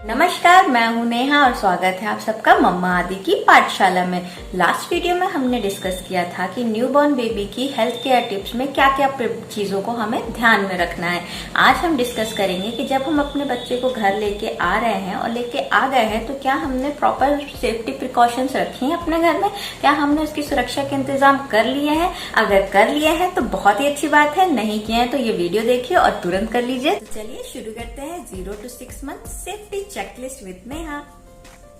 नमस्कार, मैं हूं नेहा और स्वागत है आप सबका मम्मा आदि की पाठशाला में। लास्ट वीडियो में हमने डिस्कस किया था कि न्यूबॉर्न बेबी की हेल्थ केयर टिप्स में क्या क्या चीजों को हमें ध्यान में रखना है। आज हम डिस्कस करेंगे कि जब हम अपने बच्चे को घर लेके आ रहे हैं और लेके आ गए हैं तो क्या हमने प्रॉपर सेफ्टी प्रिकॉशंस रखी हैं अपने घर में, क्या हमने उसकी सुरक्षा के इंतजाम कर लिए हैं। अगर कर लिए हैं तो बहुत ही अच्छी बात है, नहीं किए हैं तो ये वीडियो देखिए और तुरंत कर लीजिए। तो चलिए शुरू करते हैं 0 to 6 month safety checklist with Neha.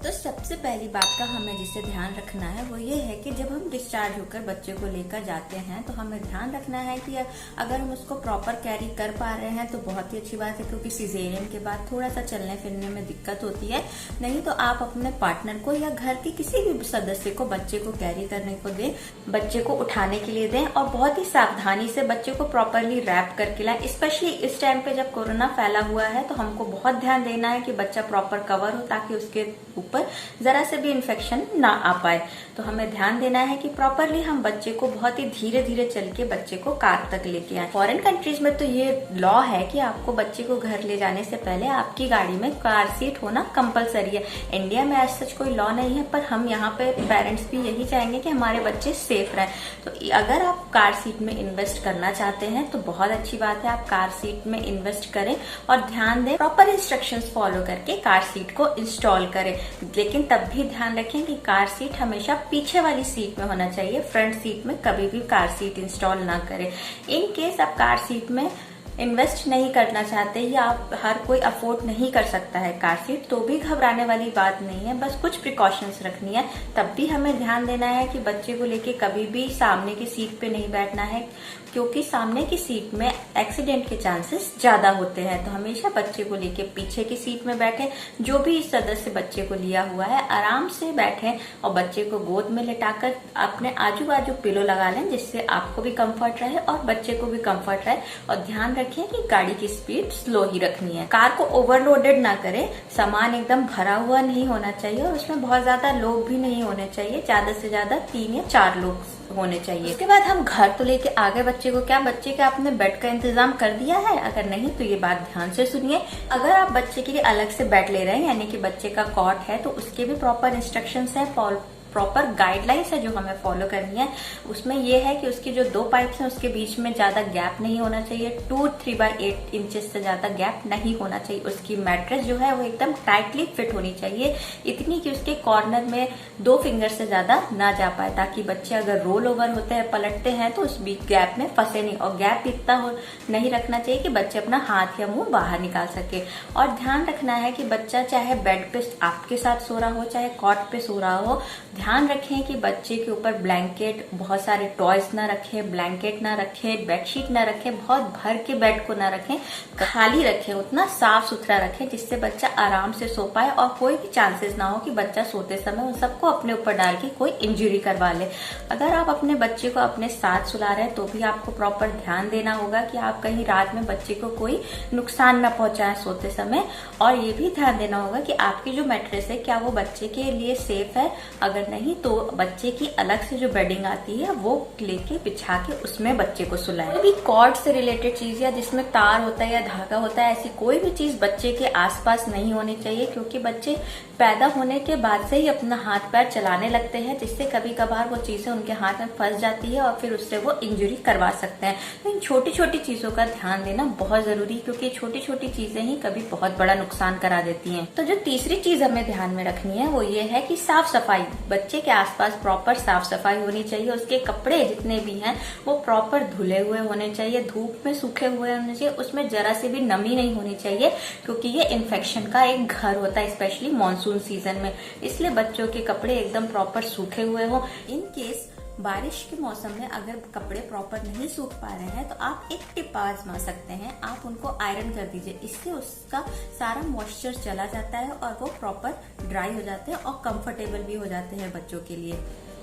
तो सबसे पहली बात का हमें जिसे ध्यान रखना है वो ये है कि जब हम डिस्चार्ज होकर बच्चे को लेकर जाते हैं तो हमें ध्यान रखना है कि अगर हम उसको प्रॉपर कैरी कर पा रहे हैं तो बहुत ही अच्छी बात है, क्योंकि सिजेरियन के बाद थोड़ा सा चलने फिरने में दिक्कत होती है। नहीं तो आप अपने पार्टनर को या घर के किसी भी सदस्य को बच्चे को कैरी करने को दें, बच्चे को उठाने के लिए दें और बहुत ही सावधानी से बच्चे को प्रॉपरली रैप करके लाएं। स्पेशली इस टाइम पे जब कोरोना फैला हुआ है तो हमको बहुत ध्यान देना है कि बच्चा प्रॉपर कवर हो ताकि उसके ऊपर जरा से भी इन्फेक्शन ना आ पाए। तो हमें ध्यान देना है कि प्रॉपरली हम बच्चे को बहुत ही धीरे धीरे चल के बच्चे को कार तक लेके आए। फॉरेन कंट्रीज में तो ये लॉ है कि आपको बच्चे को घर ले जाने से पहले आपकी गाड़ी में कार सीट होना कंपलसरी है। इंडिया में ऐसा सच कोई लॉ नहीं है, पर हम यहाँ पे पेरेंट्स भी यही चाहेंगे कि हमारे बच्चे सेफ रहें। तो अगर आप कार सीट में इन्वेस्ट करना चाहते हैं तो बहुत अच्छी बात है, आप कार सीट में इन्वेस्ट करें और ध्यान दें, प्रॉपर इंस्ट्रक्शंस फॉलो करके कार सीट को इंस्टॉल करें। लेकिन तब भी ध्यान रखें कि कार सीट हमेशा पीछे वाली सीट में होना चाहिए, फ्रंट सीट में कभी भी कार सीट इंस्टॉल ना करें। इन केस आप कार सीट में इन्वेस्ट नहीं करना चाहते या आप हर कोई अफोर्ड नहीं कर सकता है कार सीट, तो भी घबराने वाली बात नहीं है, बस कुछ प्रिकॉशंस रखनी है। तब भी हमें ध्यान देना है कि बच्चे को लेके कभी भी सामने की सीट पे नहीं बैठना है, क्योंकि सामने की सीट में एक्सीडेंट के चांसेस ज्यादा होते हैं। तो हमेशा बच्चे को लेके पीछे की सीट में बैठे। जो भी सदस्य बच्चे को लिया हुआ है आराम से बैठे और बच्चे को गोद में लेटाकर अपने आजू बाजू पिलो लगा लें, जिससे आपको भी कंफर्ट रहे और बच्चे को भी कंफर्ट रहे। और ध्यान रखिए कि गाड़ी की स्पीड स्लो ही रखनी है। कार को ओवरलोडेड ना करें, सामान एकदम भरा हुआ नहीं होना चाहिए और उसमें बहुत ज्यादा लोग भी नहीं होने चाहिए, ज्यादा से ज्यादा 3 या 4 लोग होने चाहिए। उसके बाद हम घर तो लेके आगे बच्चे को, क्या बच्चे के आपने बेड का इंतजाम कर दिया है? अगर नहीं तो ये बात ध्यान से सुनिए। अगर आप बच्चे के लिए अलग से बेड ले रहे हैं, यानी कि बच्चे का कॉट है, तो उसके भी प्रॉपर इंस्ट्रक्शंस है, प्रॉपर गाइडलाइंस है जो हमें फॉलो करनी है। उसमें यह है कि उसकी जो 2 पाइप्स हैं उसके बीच में ज्यादा गैप नहीं होना चाहिए, 2-3/8 इंचेस से ज्यादा गैप नहीं होना चाहिए। उसकी मैट्रेस जो है वो एकदम टाइटली फिट होनी चाहिए, इतनी कि उसके कॉर्नर में 2 फिंगर से ज्यादा ना जा पाए, ताकि बच्चे अगर रोल ओवर होते हैं, पलटते हैं तो उस बीच गैप में फंसे नहीं। और गैप इतना नहीं रखना चाहिए कि बच्चे अपना हाथ या मुंह बाहर निकाल सके। और ध्यान रखना है कि बच्चा चाहे बेड पे आपके साथ सो रहा हो चाहे कॉट पे सो रहा हो, ध्यान रखें कि बच्चे के ऊपर ब्लैंकेट, बहुत सारे टॉयज ना रखें, ब्लैंकेट ना रखें, बेडशीट ना रखें, बहुत भर के बेड को ना रखें, खाली रखें, उतना साफ सुथरा रखें जिससे बच्चा आराम से सो पाए और कोई भी चांसेस ना हो कि बच्चा सोते समय उन सबको अपने ऊपर डाल के कोई इंजरी करवा ले। अगर आप अपने बच्चे को अपने साथ सुला रहे हैं तो भी आपको प्रॉपर ध्यान देना होगा कि आप कहीं रात में बच्चे को कोई नुकसान ना पहुंचाएं सोते समय। और ये भी ध्यान देना होगा कि आपकी जो मैट्रेस है क्या वो बच्चे के लिए सेफ है। अगर नहीं तो बच्चे की अलग से जो बेडिंग आती है वो लेके बिछा के उसमें बच्चे को सुलाएं। कोई भी कॉर्ड से रिलेटेड चीज या जिसमें तार होता है या धागा होता है, ऐसी कोई भी चीज बच्चे के आसपास नहीं होनी चाहिए, क्योंकि बच्चे पैदा होने के बाद से ही अपना हाथ पैर चलाने लगते हैं, जिससे कभी कभार वो चीजें उनके हाथ में फंस जाती है और फिर उससे वो इंजरी करवा सकते हैं। तो इन छोटी छोटी चीजों का ध्यान देना बहुत जरूरी है, क्योंकि छोटी छोटी चीजें ही कभी बहुत बड़ा नुकसान करा देती हैं। तो जो तीसरी चीज हमें ध्यान में रखनी है वो ये है कि साफ सफाई, बच्चे के आसपास प्रॉपर साफ सफाई होनी चाहिए। उसके कपड़े जितने भी हैं वो प्रॉपर धुले हुए होने चाहिए, धूप में सूखे हुए होने चाहिए, उसमें जरा से भी नमी नहीं होनी चाहिए, क्योंकि ये इन्फेक्शन का एक घर होता है, स्पेशली मानसून सीजन में। इसलिए बच्चों के कपड़े एकदम प्रॉपर सूखे हुए हो। इन केस बारिश के मौसम में अगर कपड़े प्रॉपर नहीं सूख पा रहे हैं तो आप एक टिप आजमा सकते हैं, आप उनको आयरन कर दीजिए, इससे उसका सारा मॉइस्चर चला जाता है और वो प्रॉपर ड्राई हो जाते हैं और कंफर्टेबल भी हो जाते हैं बच्चों के लिए।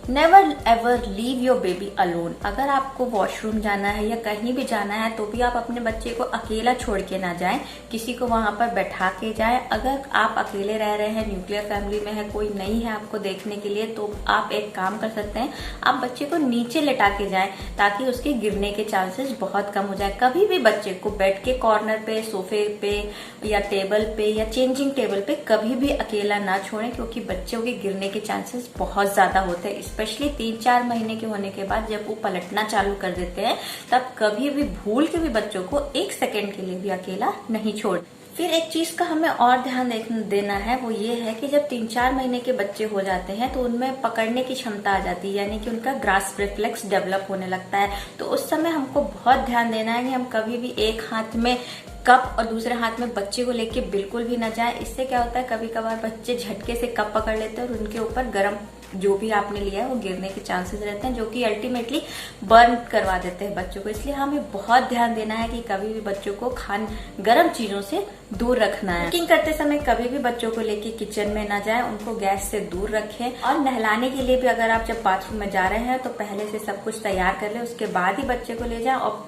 Never ever leave your baby alone. अगर आपको वॉशरूम जाना है या कहीं भी जाना है तो भी आप अपने बच्चे को अकेला छोड़ के ना जाएं, किसी को वहां पर बैठा के जाएं। अगर आप अकेले रह रहे हैं, न्यूक्लियर फैमिली में है, कोई नहीं है आपको देखने के लिए, तो आप एक काम कर सकते हैं, आप बच्चे को नीचे लेटा के जाएं ताकि उसके गिरने के चांसेस बहुत कम हो जाए। कभी भी बच्चे को बेड के कॉर्नर पे, सोफे पे या टेबल पे या चेंजिंग टेबल पे कभी भी अकेला ना छोड़ें, क्योंकि बच्चों के गिरने के चांसेस बहुत ज्यादा होते हैं। स्पेशली 3-4 महीने के होने के बाद जब वो पलटना चालू कर देते हैं, तब कभी भी भूल के भी बच्चों को 1 सेकंड के लिए भी अकेला नहीं छोड़। फिर एक चीज का हमें और ध्यान देना है, वो ये है कि जब 3-4 महीने के बच्चे हो जाते हैं तो उनमें पकड़ने की क्षमता आ जाती है, यानी कि उनका ग्रास्प रिफ्लेक्स डेवलप होने लगता है। तो उस समय हमको बहुत ध्यान देना है कि हम कभी भी एक हाथ में कप और दूसरे हाथ में बच्चे को लेके बिल्कुल भी ना जाए। इससे क्या होता है, कभी कभार बच्चे झटके से कप पकड़ लेते हैं और उनके ऊपर गर्म जो भी आपने लिया है वो गिरने के चांसेस रहते हैं, जो कि अल्टीमेटली बर्न करवा देते हैं बच्चों को। इसलिए हमें बहुत ध्यान देना है कि कभी भी बच्चों को गर्म चीजों से दूर रखना है। कुकिंग करते समय कभी भी बच्चों को लेके किचन में ना जाएं, उनको गैस से दूर रखें। और नहलाने के लिए भी अगर आप जब बाथरूम में जा रहे हैं तो पहले से सब कुछ तैयार कर लें, उसके बाद ही बच्चे को ले जाएं और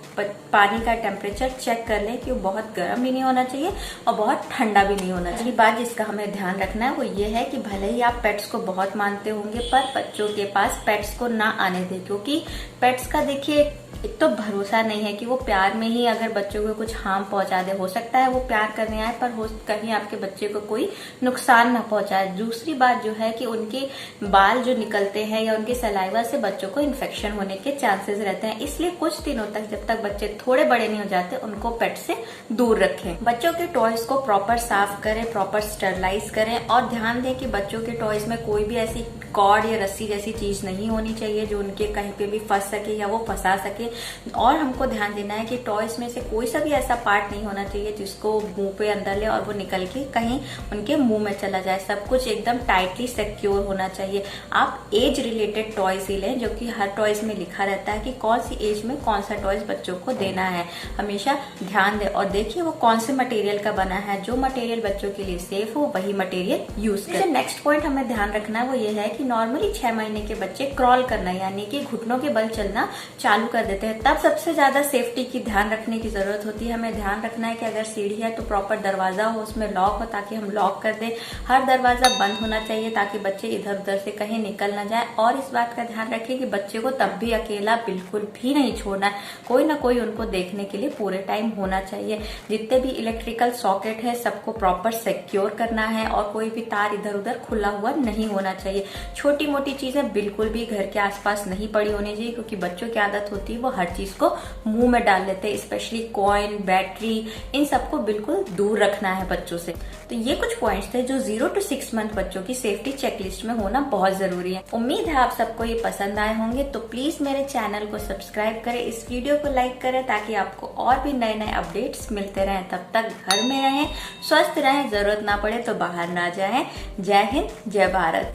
पानी का टेम्परेचर चेक कर लें कि वो बहुत गर्म भी नहीं होना चाहिए और बहुत ठंडा भी नहीं होना चाहिए। अगली बात जिसका हमें ध्यान रखना है वो ये है कि भले ही आप पेट्स को बहुत मानते होंगे, पर बच्चों के पास पेट्स को ना आने दें, क्योंकि पेट्स का देखिए एक तो भरोसा नहीं है कि वो प्यार में ही अगर बच्चों को कुछ हार्म पहुंचा दे। हो सकता है वो प्यार करने आए पर कहीं आपके बच्चे को कोई नुकसान ना पहुंचाए। दूसरी बात जो है कि उनके बाल जो निकलते हैं या उनके सलाइवा से बच्चों को इन्फेक्शन होने के चांसेस रहते हैं। इसलिए कुछ दिनों तक, जब तक बच्चे थोड़े बड़े नहीं हो जाते, उनको पेट से दूर रखें। बच्चों के टॉयज को प्रॉपर साफ करें, प्रॉपर स्टरलाइज करें और ध्यान दें कि बच्चों के टॉयज में कोई भी ऐसी कॉर्ड या रस्सी जैसी चीज नहीं होनी चाहिए जो उनके कहीं पे भी फंस सके या वो फंसा सके। और हमको ध्यान देना है कि टॉयज में से कोई सा भी ऐसा पार्ट नहीं होना चाहिए जिसको मुंह पे अंदर ले और वो निकल के कहीं उनके मुंह में चला जाए। सब कुछ एकदम टाइटली सिक्योर होना चाहिए। आप एज रिलेटेड टॉयज ही लें, जो कि हर टॉयज में लिखा रहता है कि कौन सी एज में कौन सा टॉयज बच्चों को देना है। हमेशा ध्यान दें और देखिए वो कौन से मटेरियल का बना है। जो मटेरियल बच्चों के लिए सेफ हो वही मटेरियल यूज करें। नेक्स्ट पॉइंट हमें ध्यान रखना है वो ये है कि नॉर्मली 6 महीने के बच्चे क्रॉल करना यानी कि घुटनों के बल चलना चालू कर देते हैं। तब सबसे ज्यादा सेफ्टी की ध्यान रखने की जरूरत होती है। हमें ध्यान रखना है कि अगर सीढ़ी है तो प्रॉपर दरवाजा हो, उसमें लॉक हो ताकि हम लॉक कर दें। हर दरवाजा बंद होना चाहिए ताकि बच्चे इधर उधर से कहीं निकल ना जाए। और इस बात का ध्यान रखें कि बच्चे को तब भी अकेला बिल्कुल भी नहीं छोड़ना है। कोई ना कोई उनको देखने के लिए पूरे टाइम होना चाहिए। जितने भी इलेक्ट्रिकल सॉकेट है सबको प्रॉपर सिक्योर करना है और कोई भी तार इधर उधर खुला हुआ नहीं होना चाहिए। छोटी मोटी चीजें बिल्कुल भी घर के आसपास नहीं पड़ी होनी चाहिए, क्योंकि बच्चों की आदत होती है वो हर चीज को मुंह में डाल लेते हैं। स्पेशली कॉइन, बैटरी, इन सबको बिल्कुल दूर रखना है बच्चों से। तो ये कुछ पॉइंट्स थे जो 0 to 6 मंथ बच्चों की सेफ्टी चेकलिस्ट में होना बहुत जरूरी है। उम्मीद है आप सबको ये पसंद आए होंगे। तो प्लीज मेरे चैनल को सब्सक्राइब करें, इस वीडियो को लाइक करें ताकि आपको और भी नए नए अपडेट्स मिलते रहें। तब तक घर में रहें, स्वस्थ रहें, जरूरत ना पड़े तो बाहर ना जाएं। जय हिंद, जय भारत।